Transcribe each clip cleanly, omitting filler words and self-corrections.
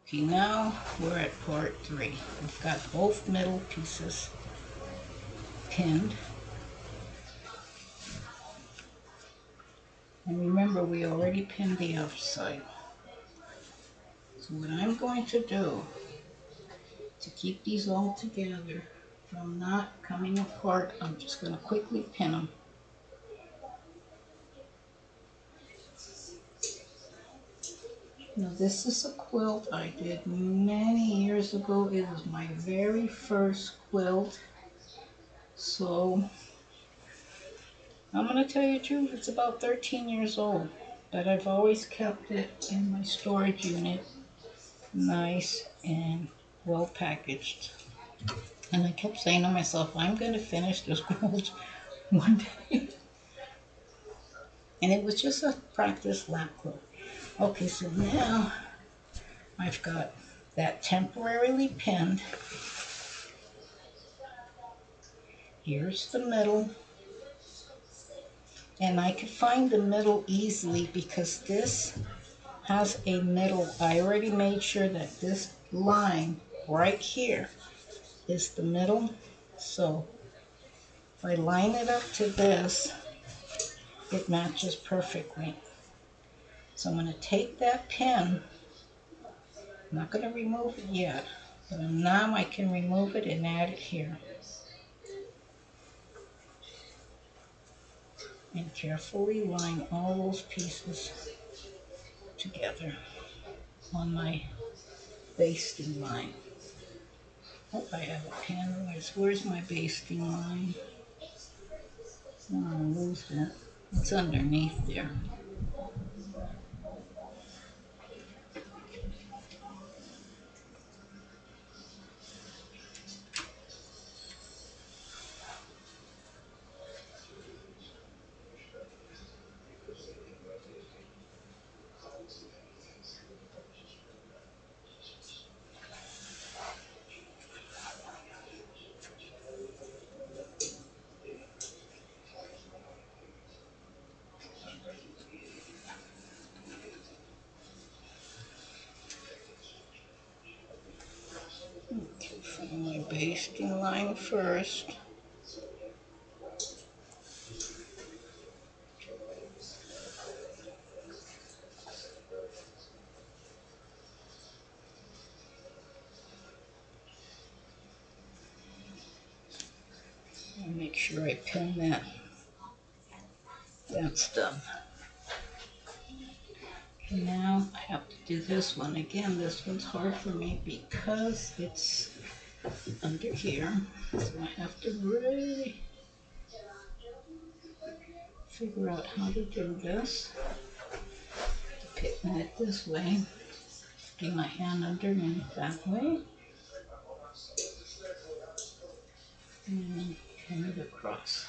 Okay, now we're at part 3. We've got both middle pieces pinned. And remember, we already pinned the outside. So what I'm going to do to keep these all together from not coming apart, I'm just going to quickly pin them. Now this is a quilt I did many years ago. It was my very first quilt. So I'm going to tell you the truth, it's about 13 years old. But I've always kept it in my storage unit, nice and well packaged. And I kept saying to myself, I'm going to finish this quilt one day. And it was just a practice lap quilt. Okay, so now I've got that temporarily pinned. Here's the middle. And I could find the middle easily because this has a middle. I already made sure that this line right here is the middle. So if I line it up to this, it matches perfectly. So I'm going to take that pin. I'm not going to remove it yet, but now I can remove it and add it here. And carefully line all those pieces together on my basting line. Oh, I have a pin. Where's my basting line? Oh, I lose that. It's underneath there. Okay, find my basting line first. And make sure I pin that. That's done. Okay, now I have to do this one again. This one's hard for me because it's under here. So I have to really figure out how to do this. Pin it this way. Get my hand underneath that way. And pin it across.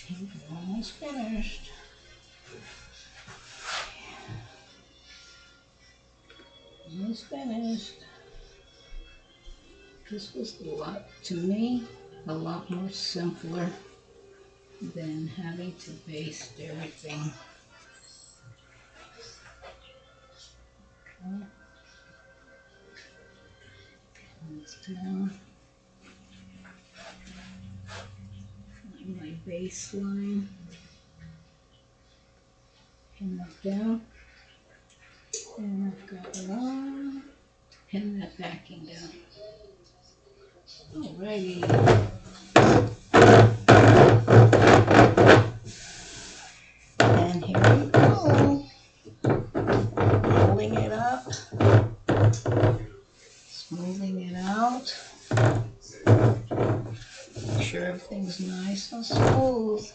Okay, almost finished. Almost finished. This was to me, a lot more simpler than having to baste everything. Okay. It's down. Find my baseline. Pin that down. And I've got one. Pin that backing down. Alrighty. And here we go. Rolling it up. Smoothing it out. Make sure everything's nice and smooth.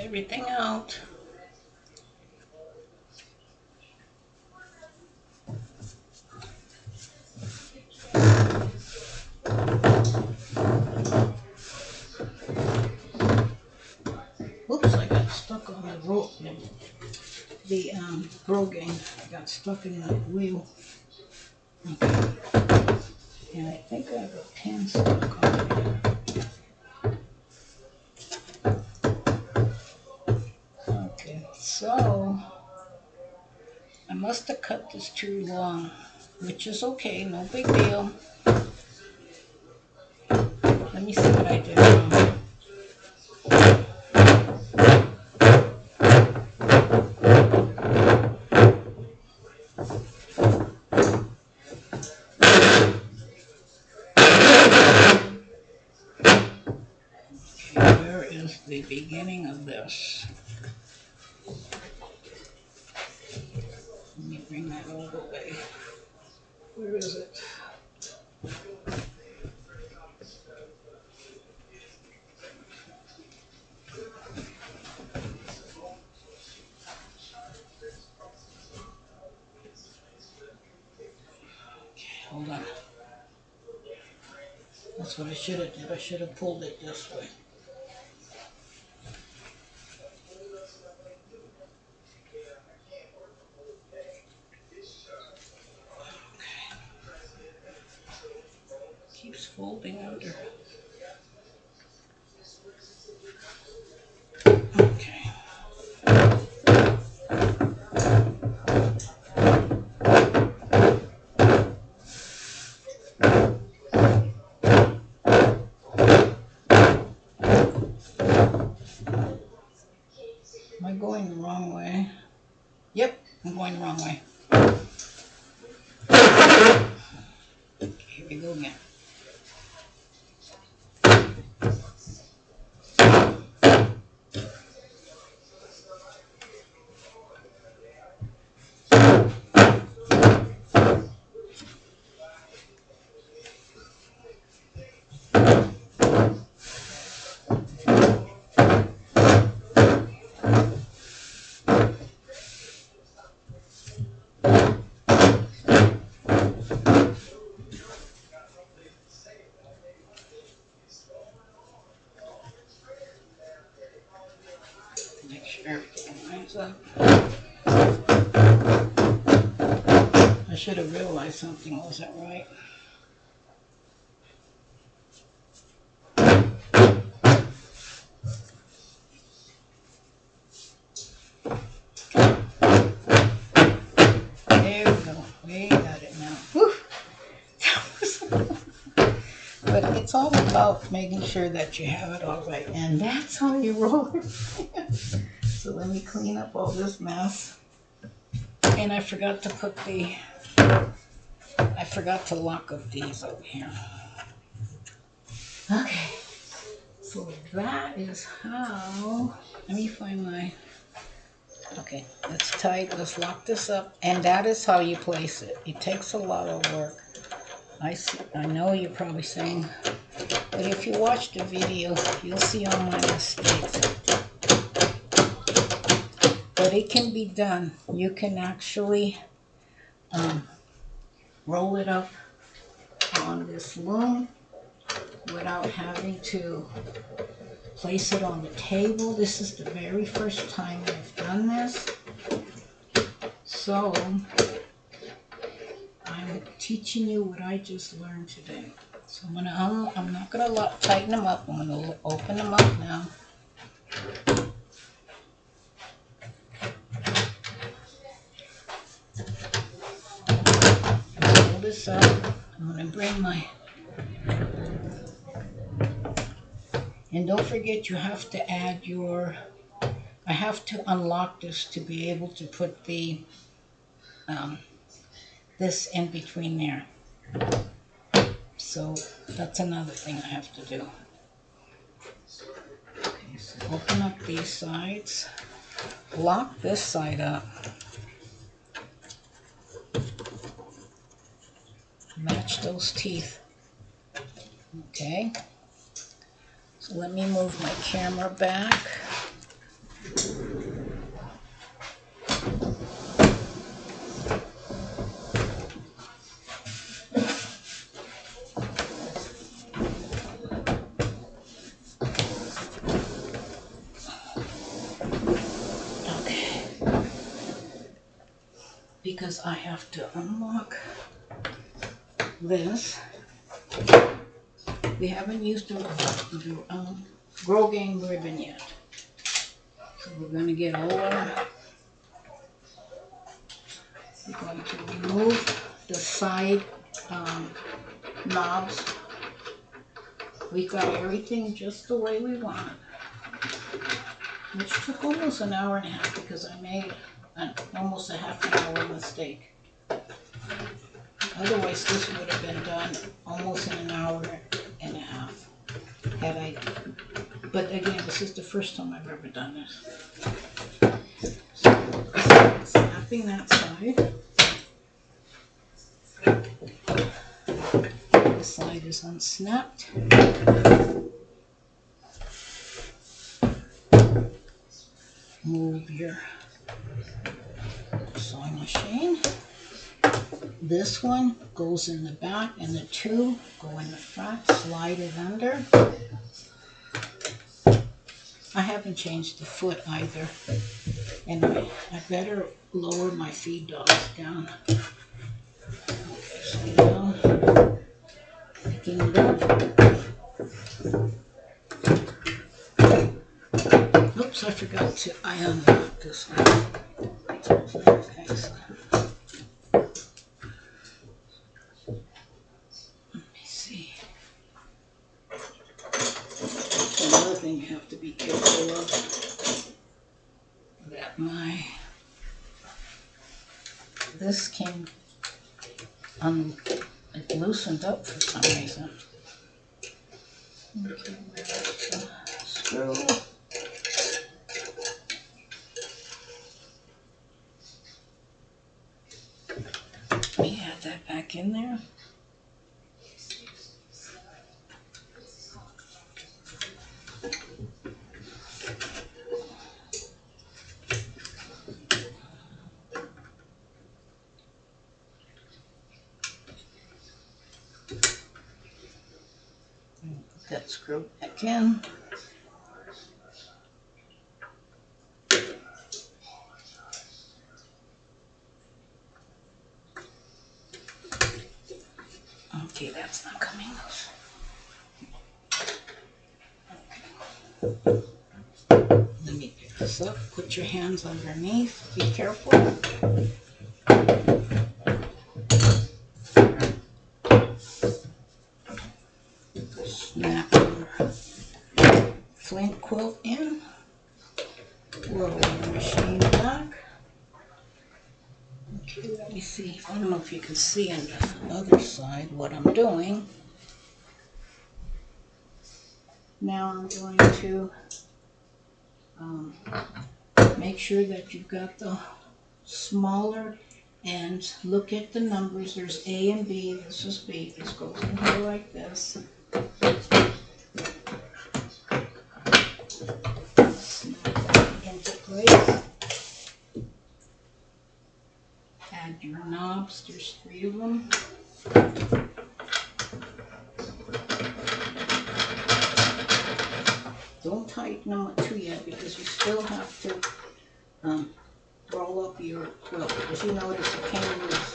everything out. Oops, I got stuck on the rope. The brogan got stuck in the wheel. Okay. And I think I have a pin stuck on there. Okay, so I must have cut this too long, which is okay, no big deal. Let me see what I did wrong. Okay, where is the beginning of this? Let me bring that all the way. Where is it? Hold on. That's what I should have did. I should have pulled it this way. Keeps folding under. Okay. Am I going the wrong way? Yep, I'm going the wrong way. Okay, here we go again. Make sure everything lines up. I should have realized something wasn't right. There we go. We got it now. Whew. But it's all about making sure that you have it all right. And that's how you roll it. So let me clean up all this mess. And I forgot to put I forgot to lock up these over here. Okay. So that is how, let me find my, okay, that's tight. Let's lock this up. And that is how you place it. It takes a lot of work. I know you're probably saying, but if you watch the video, you'll see all my mistakes. But it can be done. You can actually roll it up on this loom without having to place it on the table. This is the very first time I've done this. So I'm teaching you what I just learned today. So I'm not gonna tighten them up. I'm gonna open them up now. Pull this up. I'm gonna bring and don't forget you have to add I have to unlock this to be able to put the this in between there. So that's another thing I have to do. Okay, so open up these sides. Lock this side up. Match those teeth. Okay. So let me move my camera back. because I have to unlock this. We haven't used the Grow Game ribbon yet. So we're going to get all our, we're going to remove the side knobs. We got everything just the way we want it, which took almost an hour and a half because I made almost a half an hour mistake. Otherwise, this would have been done almost in an hour and a half. But again, this is the first time I've ever done this. So, snapping that side. This side is unsnapped. Move your sewing machine. This one goes in the back and the two go in the front. Slide it under. I haven't changed the foot either, and I better lower my feed dogs down. Okay, so now picking it up. Oops, I forgot to unlock this one. Okay, so let me see. Another thing you have to be careful of, that this came it loosened up for some reason. Okay, there's the screw. Let me add that back in there. Put that screw back in. Okay, that's not coming loose. Okay. Let me pick this up. Put your hands underneath. Be careful. Snap your flint quilt in. Roll the machine back. Okay, let me see. I don't know if you can see on the other side what I'm doing. Now I'm going to make sure that you've got the smaller ends. Look at the numbers. There's A and B. This is B. This goes in here like this. Snap that into place. Add your knobs. There's 3 of them. Don't tighten them too yet because you still have to roll up your quilt. As you notice, it came loose.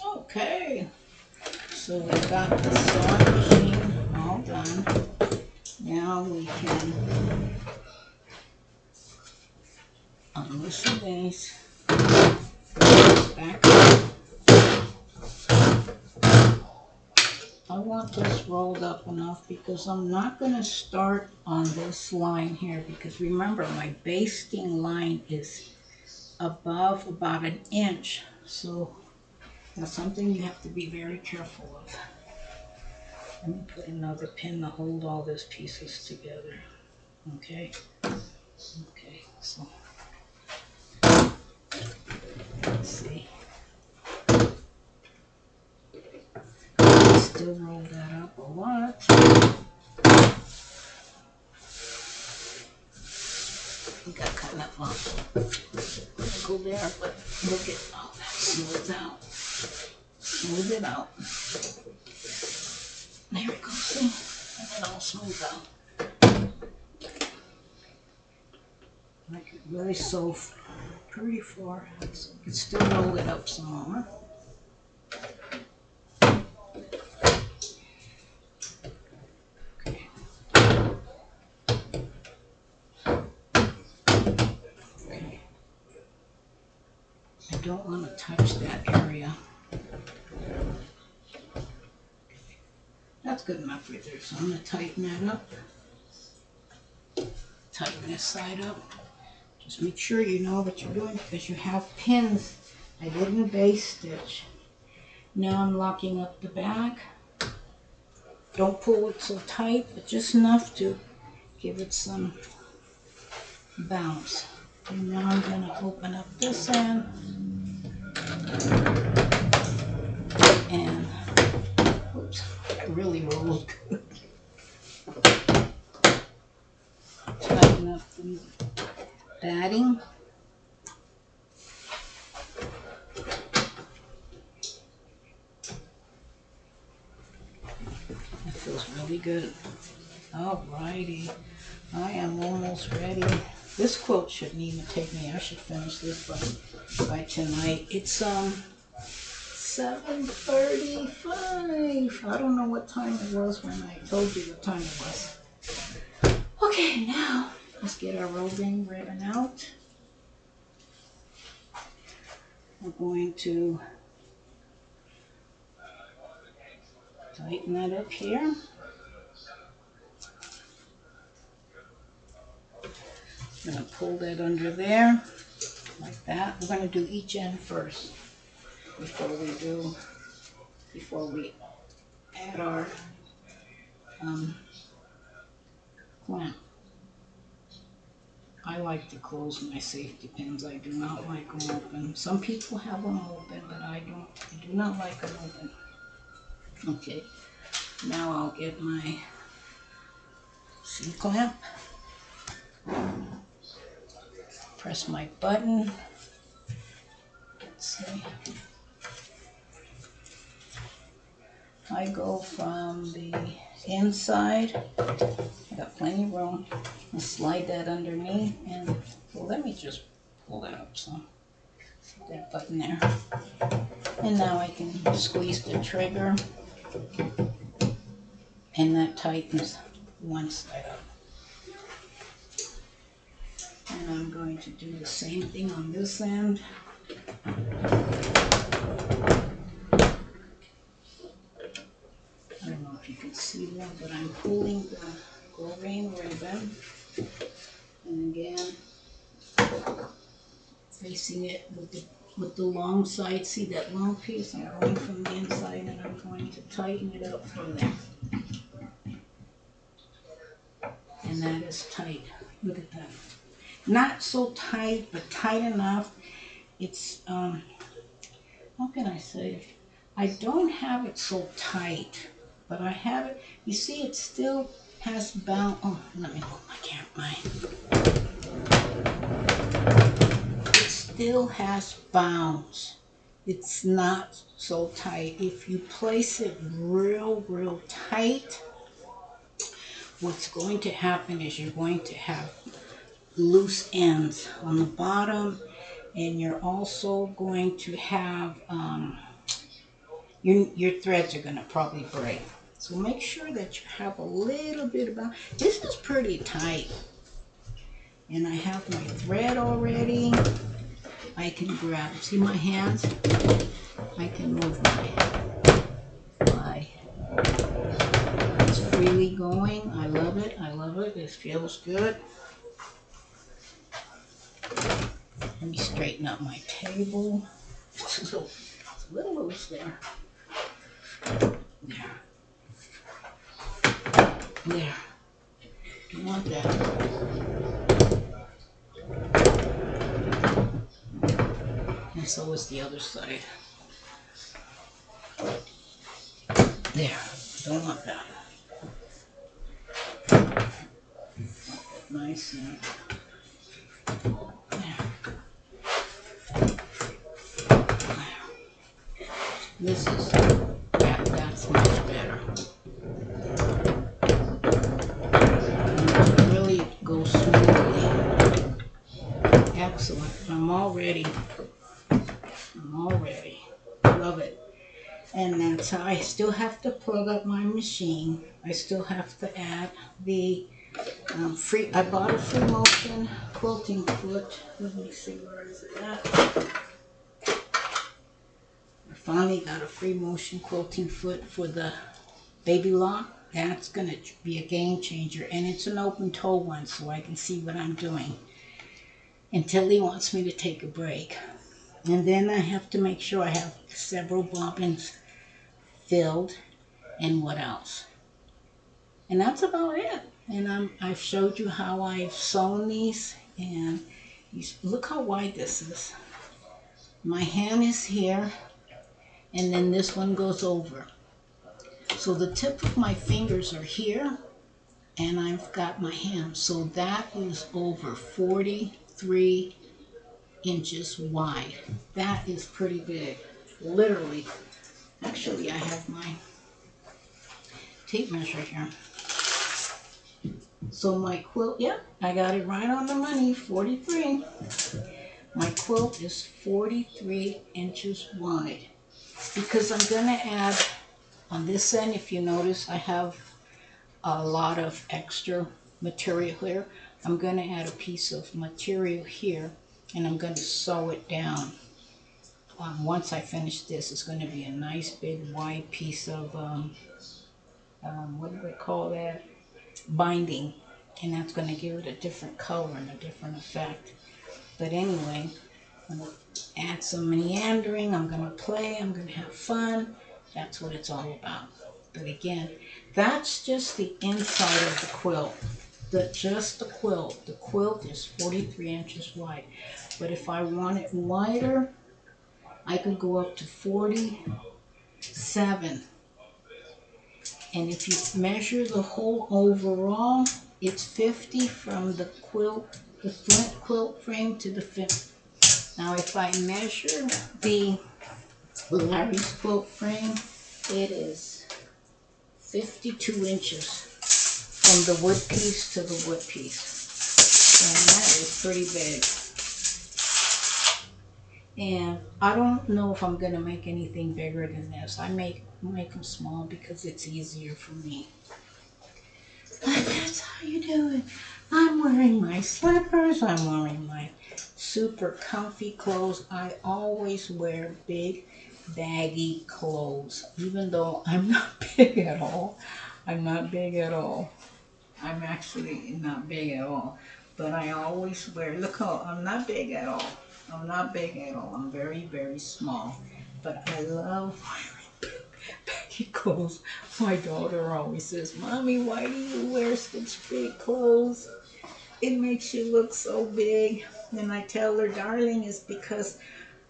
Okay, so we've got the sewing machine all done. Now we can unloosen these, back up. I want this rolled up enough because I'm not going to start on this line here because remember my basting line is above about 1 inch, so that's something you have to be very careful of. Let me put another pin to hold all these pieces together. Okay. Okay, so let's see. Still roll that up a lot. We got kind of go there, but look at all that smooth out. Smooth it out. There it goes, see? And it all smooth out. Like it really so pretty far. So you can still roll it up some more. Okay. Okay. I don't want to touch that area. That's good enough right there. So I'm going to tighten that up. Tighten this side up. Just make sure you know what you're doing because you have pins. I didn't base stitch. Now I'm locking up the back. Don't pull it so tight, but just enough to give it some bounce. And now I'm going to open up this end. And, oops, I really rolled good. Tighten up the batting. That feels really good. Alrighty, I am almost ready. This quilt shouldn't even take me. I should finish this by tonight. It's 7:35. I don't know what time it was when I told you what time it was. Okay, now let's get our roving ribbon out. We're going to tighten that up here. I'm going to pull that under there like that. We're going to do each end first before we add our clamp. I like to close my safety pins. I do not like them open. Some people have them open, but I don't. I do not like them open. Okay, now I'll get my C-clamp. Press my button. Let's see. I go from the inside. I got plenty of room. And slide that underneath, and well, let me just pull that up some. That button there. And now I can squeeze the trigger, and that tightens one side up. And I'm going to do the same thing on this end. I don't know if you can see that, but I'm pulling the green ribbon, and again facing it with the long side. See that long piece? I'm going from the inside, and I'm going to tighten it up from there. And that is tight. Look at that. Not so tight, but tight enough. It's how can I say it? I don't have it so tight, but I have it. You see, it still has bounce. Oh, let me move my camera. It still has bounce. It's not so tight. If you place it real tight, what's going to happen is you're going to have loose ends on the bottom, and you're also going to have your threads are going to probably break. So make sure that you have a little bit of bounce. This is pretty tight, and I have my thread already. I can grab, see my hands? I can move my it's freely going. I love it. I love it. It feels good. Let me straighten up my table. It's a little loose there. There. You want that. And so is the other side. There. Don't want that. Nice and there. this is, that's much better. And really go smoothly. Excellent. I'm all ready. Love it. And then so I still have to plug up my machine. I still have to add the I bought a free motion quilting foot. Let me see, where is it at? I finally got a free motion quilting foot for the baby lock. That's going to be a game changer. And it's an open toe one, so I can see what I'm doing until he wants me to take a break. And then I have to make sure I have several bobbins filled. And what else? And that's about it. And I've showed you how I've sewn these. And look how wide this is. My hand is here. And then this one goes over. So the tip of my fingers are here. And I've got my hand. So that is over 43 inches wide. That is pretty big. Literally. Actually, I have my tape measure here. So my quilt, yep, I got it right on the money, 43. My quilt is 43 inches wide. Because I'm going to add, on this end, if you notice, I have a lot of extra material here. I'm going to add a piece of material here, and I'm going to sew it down. Once I finish this, it's going to be a nice big wide piece of, what do they call that? Binding. And that's going to give it a different color and a different effect. But anyway, I'm going to add some meandering. I'm going to play. I'm going to have fun. That's what it's all about. But again, that's just the inside of the quilt. Just the quilt. The quilt is 43 inches wide. But if I want it wider, I could go up to 47. And if you measure the whole overall, it's 50 from the quilt, the flint quilt frame to the fifth. Now if I measure the Larry's quilt frame, it is 52 inches from the wood piece to the wood piece. And that is pretty big. And I don't know if I'm going to make anything bigger than this. I make them small because it's easier for me. But that's how you do it. I'm wearing my slippers. I'm wearing my super comfy clothes. I always wear big, baggy clothes, even though I'm not big at all. I'm not big at all. I'm actually not big at all. But I always wear, look how, I'm not big at all. I'm not big at all. I'm very, very small. But I love wearing baggy clothes. My daughter always says, Mommy, why do you wear such big clothes? It makes you look so big. And I tell her, darling, it's because,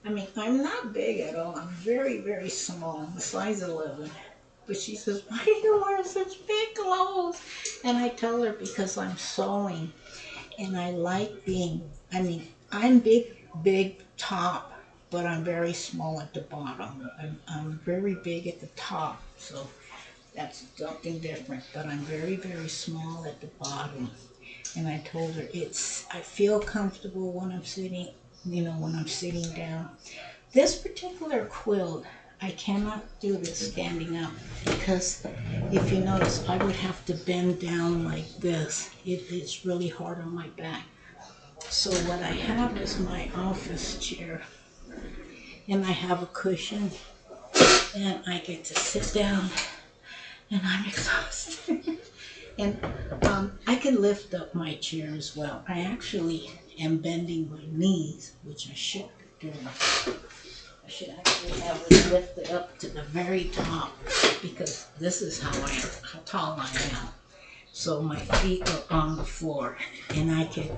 I'm not big at all. I'm very, very small. I'm a size 11. But she says, why do you wear such big clothes? And I tell her, because I'm sewing. And I like being, I'm big top, but I'm very small at the bottom. I'm very big at the top, so that's something different. But I'm very, very small at the bottom. And I told her, I feel comfortable when I'm sitting, when I'm sitting down. This particular quilt, I cannot do this standing up because if you notice, I would have to bend down like this. It's really hard on my back. So what I have is my office chair, and I have a cushion, and I get to sit down, and I'm exhausted. And I can lift up my chair as well. I actually am bending my knees, which I should do. I should actually have it lifted up to the very top because this is how tall I am. So my feet are on the floor and I can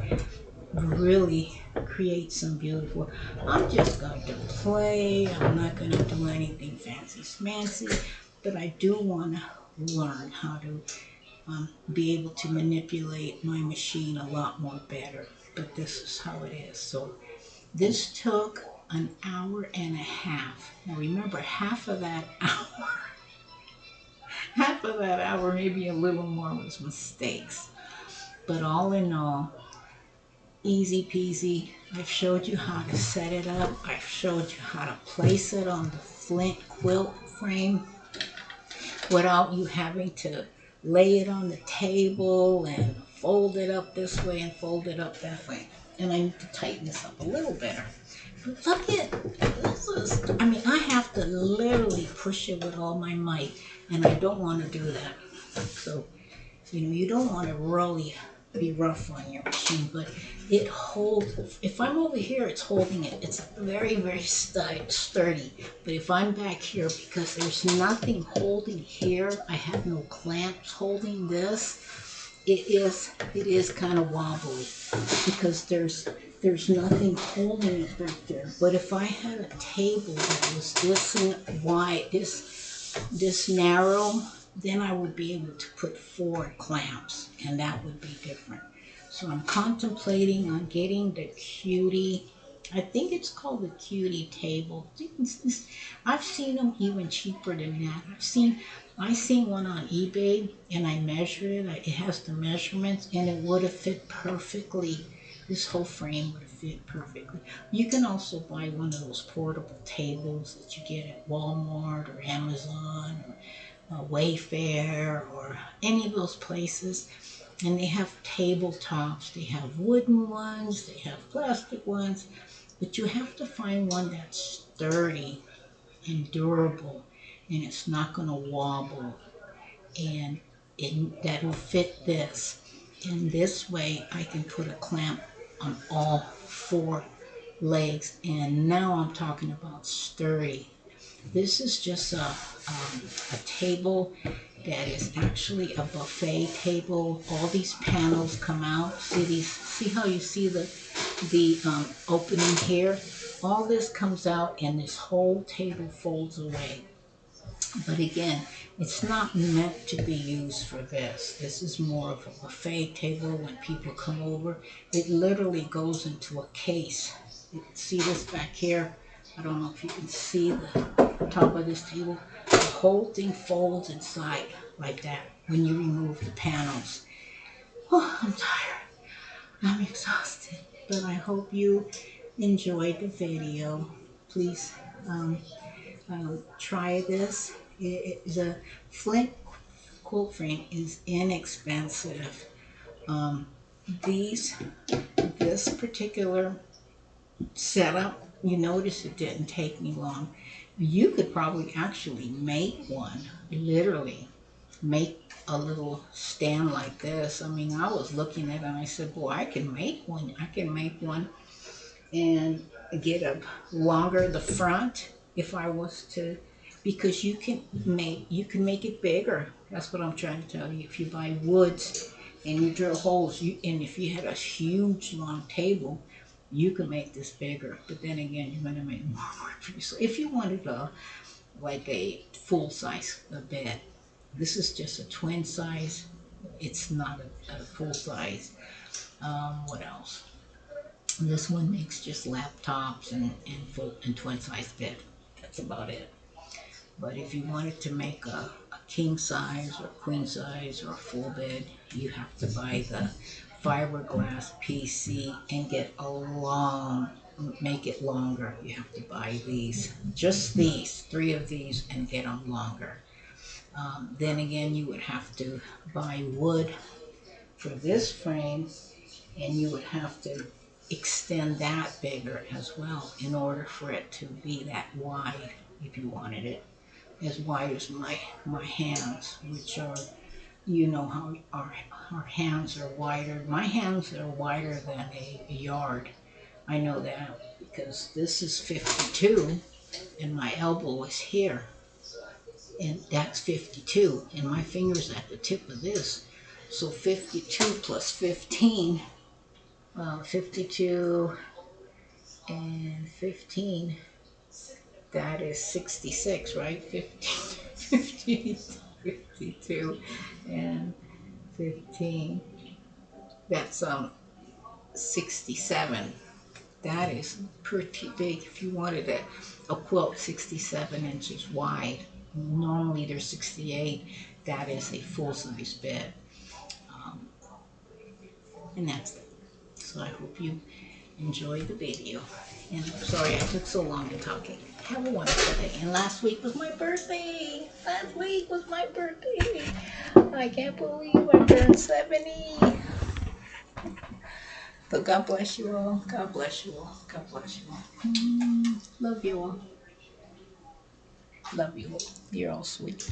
really create some beautiful. I'm just going to play. I'm not going to do anything fancy smancy, but I do want to learn how to be able to manipulate my machine a lot more better. But this is how it is. So this took an hour and a half. Now remember, half of that hour, half of that hour, maybe a little more, was mistakes. But all in all, easy peasy. I've showed you how to set it up. I've showed you how to place it on the flint quilt frame without you having to lay it on the table and fold it up this way and fold it up that way. And I need to tighten this up a little better. But look at this is, I mean, I have to literally push it with all my might, and I don't want to do that. So, you don't want to really be rough on your machine, but it holds. If I'm over here, it's holding it. It's very, very sturdy. But if I'm back here, because there's nothing holding here, I have no clamps holding this. It is kind of wobbly because there's nothing holding it back there. But if I had a table that was this wide, this narrow, then I would be able to put 4 clamps, and that would be different. So I'm contemplating on getting the cutie. I think it's called the cutie table. I've seen them even cheaper than that. I seen one on eBay, and I measured it. It has the measurements, and it would have fit perfectly. This whole frame would fit perfectly. You can also buy one of those portable tables that you get at Walmart or Amazon or Wayfair or any of those places. And they have tabletops. They have wooden ones. They have plastic ones. But you have to find one that's sturdy and durable, and it's not going to wobble, and that will fit this. And this way I can put a clamp on all 4 legs, and now I'm talking about sturdy. This is just a table that is actually a buffet table. All these panels come out. See how you see the opening here? All this comes out, and this whole table folds away. But again, it's not meant to be used for this. This is more of a buffet table when people come over. It literally goes into a case. You see this back here? I don't know if you can see the top of this table. The whole thing folds inside like that when you remove the panels. Oh, I'm tired. I'm exhausted. But I hope you enjoyed the video. Please try this. The flint quilt frame is inexpensive. Um, this particular setup, you notice it didn't take me long. You could probably actually make one, literally make a little stand like this. I mean, I was looking at it and I said, boy, I can make one. I can make one and get a longer the front if I was to, because you can make it bigger. That's what I'm trying to tell you. If you buy woods and you drill holes, and if you had a huge long table, you can make this bigger. But then again, you're going to make more work for you. So if you wanted like a full size bed, this is just a twin size. It's not a full size. What else? This one makes just laptops and twin size bed. That's about it. But if you wanted to make a king size or queen size or a full bed, you have to buy the fiberglass PC and get make it longer. You have to buy these, just these, 3 of these, and get them longer. Then again, you would have to buy wood for this frame, and you would have to extend that bigger as well in order for it to be that wide, if you wanted it as wide as my hands, which are, how our hands are wider. My hands are wider than a yard. I know that because this is 52 and my elbow is here, and that's 52, and my finger's at the tip of this. So 52 plus 15, 52 and 15, that is 66, right? 15, 52 and 15, that's 67. That is pretty big. If you wanted a quilt 67 inches wide, normally they're 68. That is a full-size bed. Um, and that's it. So I hope you enjoy the video. And I'm sorry I took so long in talking. Have a wonderful day. And last week was my birthday. Last week was my birthday. I can't believe I turned 70. So God bless you all. God bless you all. God bless you all. Love you all. Love you all. You're all sweet.